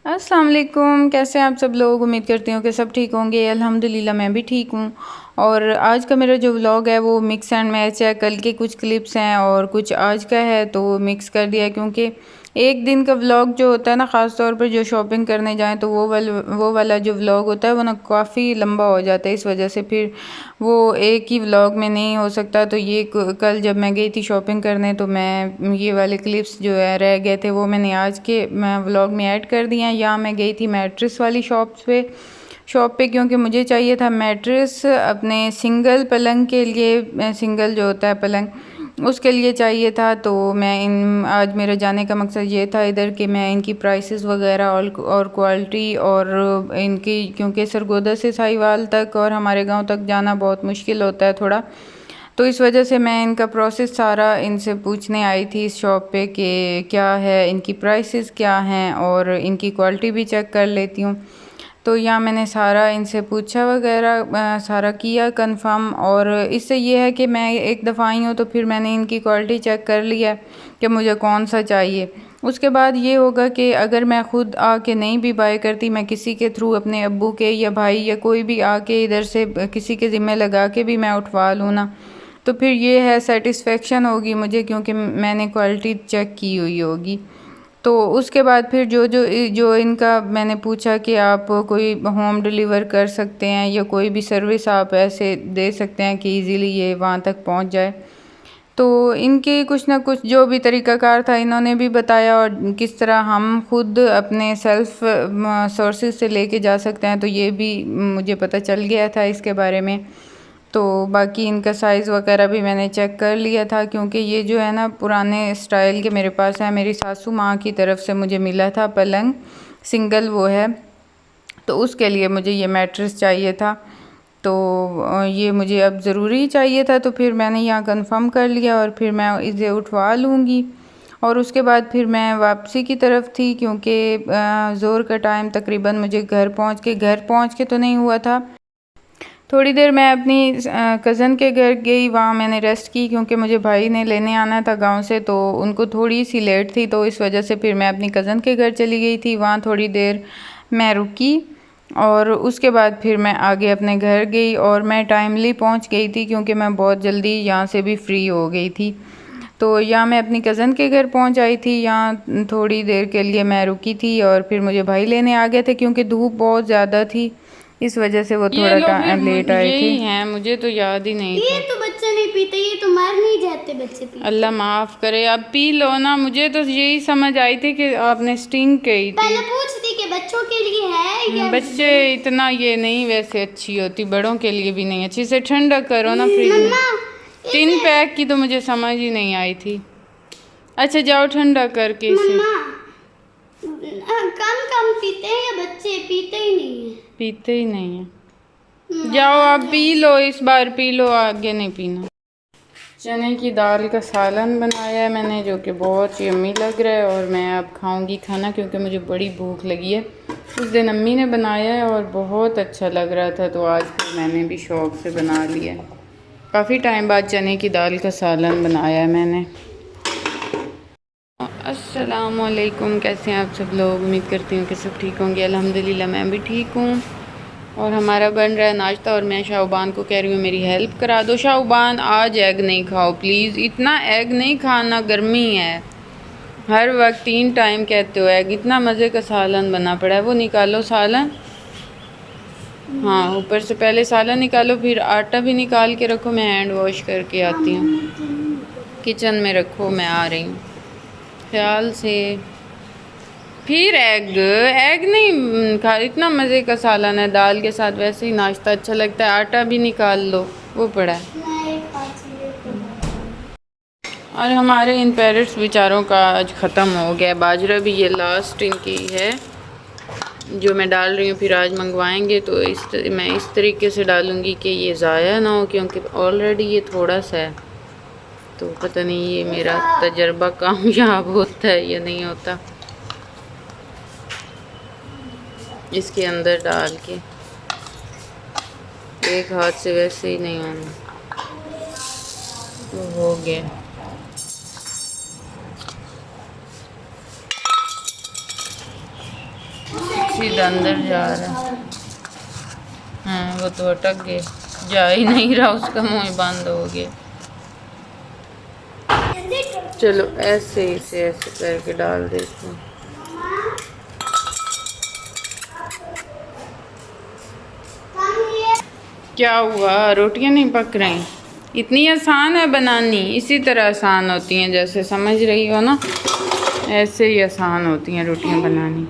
अस्सलाम वालेकुम। कैसे हैं आप सब लोग? उम्मीद करती हूँ कि सब ठीक होंगे। अल्हम्दुलिल्लाह मैं भी ठीक हूँ। और आज का मेरा जो व्लॉग है वो मिक्स एंड मैच है। कल के कुछ क्लिप्स हैं और कुछ आज का है, तो मिक्स कर दिया क्योंकि एक दिन का व्लॉग जो होता है ना, ख़ास तौर पर जो शॉपिंग करने जाएं तो वो वाला जो व्लॉग होता है वो ना काफ़ी लंबा हो जाता है। इस वजह से फिर वो एक ही व्लॉग में नहीं हो सकता। तो ये कल जब मैं गई थी शॉपिंग करने तो मैं ये वाले क्लिप्स जो है रह गए थे वो मैंने आज के मैं व्लॉग में ऐड कर दिए हैं। यहाँ मैं गई थी मैट्रेस वाली शॉप पे क्योंकि मुझे चाहिए था मैट्रेस अपने सिंगल पलंग के लिए। सिंगल जो होता है पलंग उसके लिए चाहिए था। तो मैं इन आज मेरे जाने का मकसद ये था इधर कि मैं इनकी प्राइसेस वगैरह और क्वालिटी और इनकी, क्योंकि सरगोदा से साहिवाल तक और हमारे गांव तक जाना बहुत मुश्किल होता है थोड़ा, तो इस वजह से मैं इनका प्रोसेस सारा इनसे पूछने आई थी इस शॉप पे कि क्या है, इनकी प्राइसेस क्या हैं और इनकी क्वालिटी भी चेक कर लेती हूँ। तो यहाँ मैंने सारा इनसे पूछा वगैरह सारा किया कंफर्म। और इससे ये है कि मैं एक दफ़ा आई हूँ तो फिर मैंने इनकी क्वालिटी चेक कर लिया कि मुझे कौन सा चाहिए। उसके बाद ये होगा कि अगर मैं ख़ुद आके नहीं भी बाय करती, मैं किसी के थ्रू अपने अब्बू के या भाई या कोई भी आके इधर से किसी के ज़िम्मे लगा के भी मैं उठवा लूँ ना, तो फिर ये है सेटिस्फेक्शन होगी मुझे क्योंकि मैंने क्वालिटी चेक की हुई होगी। तो उसके बाद फिर जो जो जो इनका मैंने पूछा कि आप कोई होम डिलीवर कर सकते हैं या कोई भी सर्विस आप ऐसे दे सकते हैं कि इजीली ये वहाँ तक पहुँच जाए। तो इनके कुछ ना कुछ जो भी तरीक़ाकार था इन्होंने भी बताया और किस तरह हम खुद अपने सेल्फ सोर्सेज से लेके जा सकते हैं, तो ये भी मुझे पता चल गया था इसके बारे में। तो बाकी इनका साइज़ वगैरह भी मैंने चेक कर लिया था क्योंकि ये जो है ना पुराने स्टाइल के मेरे पास है, मेरी सासू माँ की तरफ से मुझे मिला था पलंग सिंगल वो है, तो उसके लिए मुझे ये मैट्रेस चाहिए था। तो ये मुझे अब ज़रूरी चाहिए था, तो फिर मैंने यहाँ कंफर्म कर लिया और फिर मैं इसे उठवा लूँगी। और उसके बाद फिर मैं वापसी की तरफ थी क्योंकि ज़ोर का टाइम तकरीबन मुझे घर पहुँच के तो नहीं हुआ था। थोड़ी देर मैं अपनी कज़न के घर गई, वहाँ मैंने रेस्ट की क्योंकि मुझे भाई ने लेने आना था गांव से, तो उनको थोड़ी सी लेट थी, तो इस वजह से फिर मैं अपनी कज़न के घर चली गई थी। वहाँ थोड़ी देर मैं रुकी और उसके बाद फिर मैं आगे अपने घर गई और मैं टाइमली पहुँच गई थी क्योंकि मैं बहुत जल्दी यहाँ से भी फ्री हो गई थी। तो यहाँ मैं अपनी कज़न के घर पहुँच आई थी, यहाँ थोड़ी देर के लिए मैं रुकी थी और फिर मुझे भाई लेने आ गए थे क्योंकि धूप बहुत ज़्यादा थी, इस वजह से वो थोड़ा लेट आए थे। यही हैं, मुझे तो याद ही नहीं ये था। तो बच्चे नहीं पीते, ये तो मर नहीं जाते बच्चे पीते। अल्लाह माफ़ करे, अब पी लो ना। मुझे तो यही समझ आई थी कि आपने स्टिंग कही थी। पहले पूछती कि बच्चों के लिए है या बच्चे इतना ये नहीं वैसे अच्छी होती, बड़ों के लिए भी नहीं अच्छी। से ठंडा करो ना फ्रिज में। 3 पैक की तो मुझे समझ ही नहीं आई थी। अच्छा जाओ ठंडा करके इसे। कम कम पीते हैं या बच्चे पीते ही नहीं है? पीते ही नहीं है। जाओ आप पी लो, इस बार पी लो, आगे नहीं पीना। चने की दाल का सालन बनाया है मैंने जो कि बहुत यम्मी लग रहा है और मैं अब खाऊंगी खाना क्योंकि मुझे बड़ी भूख लगी है। उस दिन अम्मी ने बनाया है और बहुत अच्छा लग रहा था, तो आज फिर मैंने भी शौक़ से बना लिया। काफ़ी टाइम बाद चने की दाल का सालन बनाया है मैंने। अस्सलामुअलैकुम, कैसे हैं आप सब लोग? उम्मीद करती हूँ कि सब ठीक होंगे। अल्हम्दुलिल्लाह मैं भी ठीक हूँ। और हमारा बन रहा है नाश्ता और मैं शाहबान को कह रही हूँ मेरी हेल्प करा दो। शाहबान आज एग नहीं खाओ प्लीज़, इतना एग नहीं खाना, गर्मी है। हर वक्त 3 टाइम कहते हो एग। इतना मज़े का सालन बना पड़ा है, वो निकालो सालन। हाँ, ऊपर से पहले सालन निकालो, फिर आटा भी निकाल के रखो। मैं हैंड वॉश करके आती हूँ। किचन में रखो, मैं आ रही हूँ ख्याल से। फिर एग नहीं खा, इतना मज़े का सालन है दाल के साथ, वैसे ही नाश्ता अच्छा लगता है। आटा भी निकाल लो, वो पड़ा है। और हमारे इन पेरेंट्स बेचारों का आज ख़त्म हो गया। बाजरा भी ये लास्ट इनकी है जो मैं डाल रही हूँ, फिर आज मंगवाएंगे तो मैं इस तरीके से डालूँगी कि ये ज़ाया ना हो क्योंकि ऑलरेडी ये थोड़ा सा है। तो पता नहीं ये मेरा तजर्बा कामयाब होता है या नहीं होता। इसके अंदर डाल के एक हाथ से वैसे ही नहीं होना, तो हो गया। सीधा अंदर जा रहा है। हाँ वो तो अटक गए, जा ही नहीं रहा, उसका मुंह ही बंद हो गया। चलो ऐसे ही से ऐसे करके डाल देती हूँ। क्या हुआ, रोटियां नहीं पक रही? इतनी आसान है बनानी, इसी तरह आसान होती हैं जैसे समझ रही हो ना, ऐसे ही आसान होती हैं रोटियां बनानी।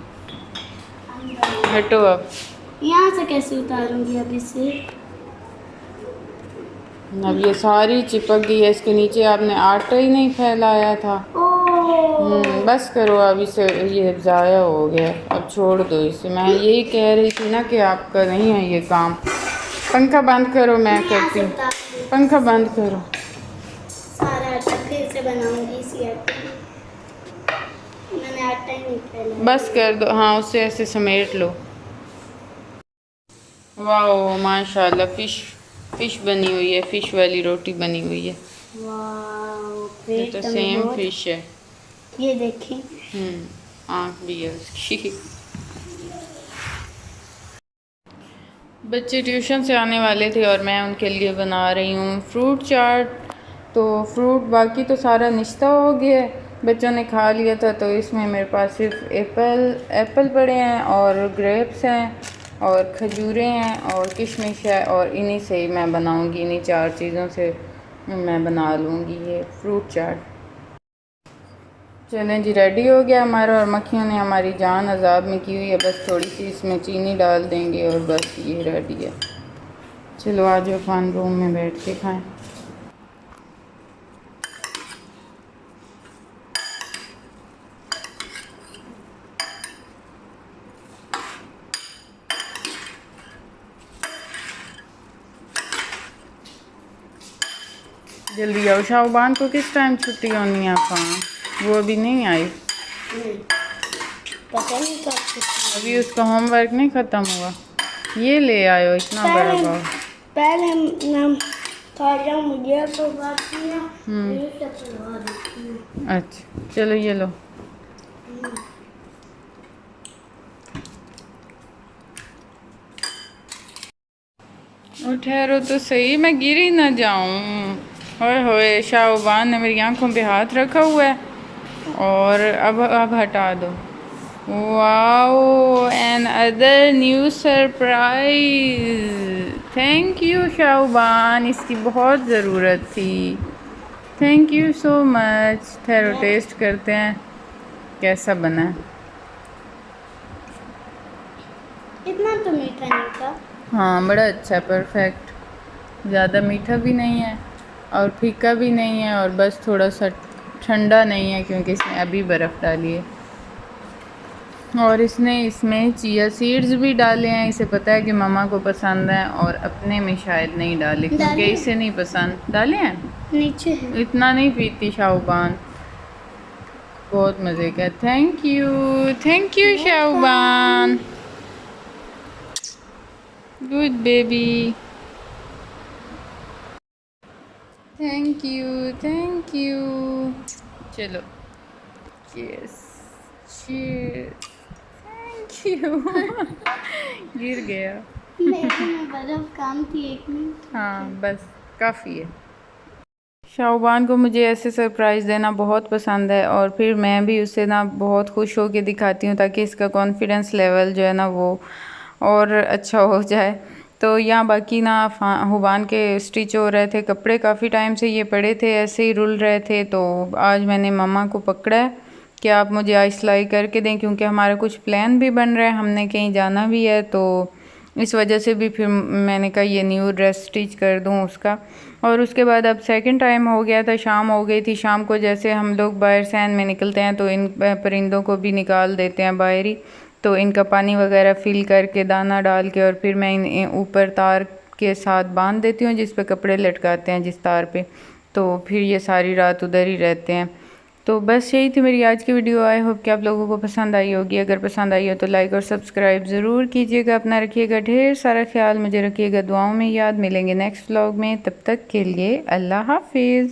हटो अब। यहाँ से कैसे उतारूंगी अब इसे? अब ये सारी चिपक गई है, इसके नीचे आपने आटा ही नहीं फैलाया था। बस करो अब, इसे ये ज़ाया हो गया, अब छोड़ दो इसे। मैं यही कह रही थी ना कि आपका नहीं है ये काम। पंखा बंद करो, मैं करती हूँ। पंखा बंद करो। सारा आटा फिर से बनाऊंगी इसी आटे में। मैंने आटा ही नहीं फैलाया। बस कर दो, हाँ उसे ऐसे समेट लो। वाह माशाल्लाह, फिश बनी हुई है, फिश वाली रोटी बनी हुई है। वाह, ये तो सेम फिश है। ये देखें। आँख भी है उसकी। बच्चे ट्यूशन से आने वाले थे और मैं उनके लिए बना रही हूँ फ्रूट चाट। तो फ्रूट बाकी तो सारा नाश्ता हो गया है, बच्चों ने खा लिया था। तो इसमें मेरे पास सिर्फ एप्पल पड़े हैं और ग्रेप्स हैं और खजूरें हैं और किशमिश है, और इन्हीं से ही मैं बनाऊँगी, इन्हीं 4 चीज़ों से मैं बना लूँगी ये फ्रूट चाट। चलें जी, रेडी हो गया हमारा, और मक्खियों ने हमारी जान अजाब में की हुई है। बस थोड़ी सी इसमें चीनी डाल देंगे और बस ये रेडी है। चलो आज अपन रूम में बैठ के खाएं। जल्दी आओ, शाहबान को किस टाइम छुट्टी होनी है? वो अभी नहीं आई। पता नहीं कब। अभी उसका होमवर्क नहीं ख़त्म हुआ। ये ले आयो इतना बड़ा बाउल। पहले हम खाजा मुझे तो बात किया। अच्छा चलो ये लो। और ठहरो तो सही, मैं गिर ही ना जाऊं। होए होए, शाहबान ने मेरी आंखों पे हाथ रखा हुआ है। और अब हटा दो। Wow, an other new surprise. Thank you Shahban, इसकी बहुत ज़रूरत थी। Thank you so much. ठहरो टेस्ट करते हैं कैसा बना है। इतना तो मीठा नहीं था। हाँ बड़ा अच्छा, परफेक्ट। ज़्यादा मीठा भी नहीं है और फीका भी नहीं है, और बस थोड़ा सा ठंडा नहीं है क्योंकि इसमें अभी बर्फ़ डाली है। और इसमें चिया सीड्स भी डाले हैं। इसे पता है कि मम्मा को पसंद है, और अपने में शायद नहीं डाले क्योंकि इसे नहीं पसंद। डाले हैं नीचे है। इतना नहीं पीती शाहबान, बहुत मज़े का। Thank you Shahban, good baby. Thank you. चलो चीयर्स। Thank you. गिर गया। मेरे में बर्फ काम थी 1 मिनट। हाँ बस काफ़ी है। शाहबान को मुझे ऐसे सरप्राइज़ देना बहुत पसंद है, और फिर मैं भी उसे ना बहुत खुश हो के दिखाती हूँ ताकि इसका कॉन्फिडेंस लेवल जो है ना वो और अच्छा हो जाए। तो यहाँ बाकी ना हुबान के स्टिच हो रहे थे कपड़े, काफ़ी टाइम से ये पड़े थे ऐसे ही रुल रहे थे। तो आज मैंने मम्मा को पकड़ा है कि आप मुझे आज सिलाई करके दें, क्योंकि हमारा कुछ प्लान भी बन रहा है, हमने कहीं जाना भी है। तो इस वजह से भी फिर मैंने कहा ये न्यू ड्रेस स्टिच कर दूं उसका। और उसके बाद अब सेकंड टाइम हो गया था, शाम हो गई थी। शाम को जैसे हम लोग बाहर सैन में निकलते हैं तो इन परिंदों को भी निकाल देते हैं बाहर ही, तो इनका पानी वगैरह फिल करके दाना डाल के, और फिर मैं इन ऊपर तार के साथ बांध देती हूँ जिस पे कपड़े लटकाते हैं, जिस तार पे। तो फिर ये सारी रात उधर ही रहते हैं। तो बस यही थी मेरी आज की वीडियो। आई होप कि आप लोगों को पसंद आई होगी। अगर पसंद आई हो तो लाइक और सब्सक्राइब ज़रूर कीजिएगा। अपना रखिएगा ढेर सारा ख्याल, मुझे रखिएगा दुआओं में याद। मिलेंगे नेक्स्ट व्लॉग में, तब तक के लिए अल्लाह हाफिज़।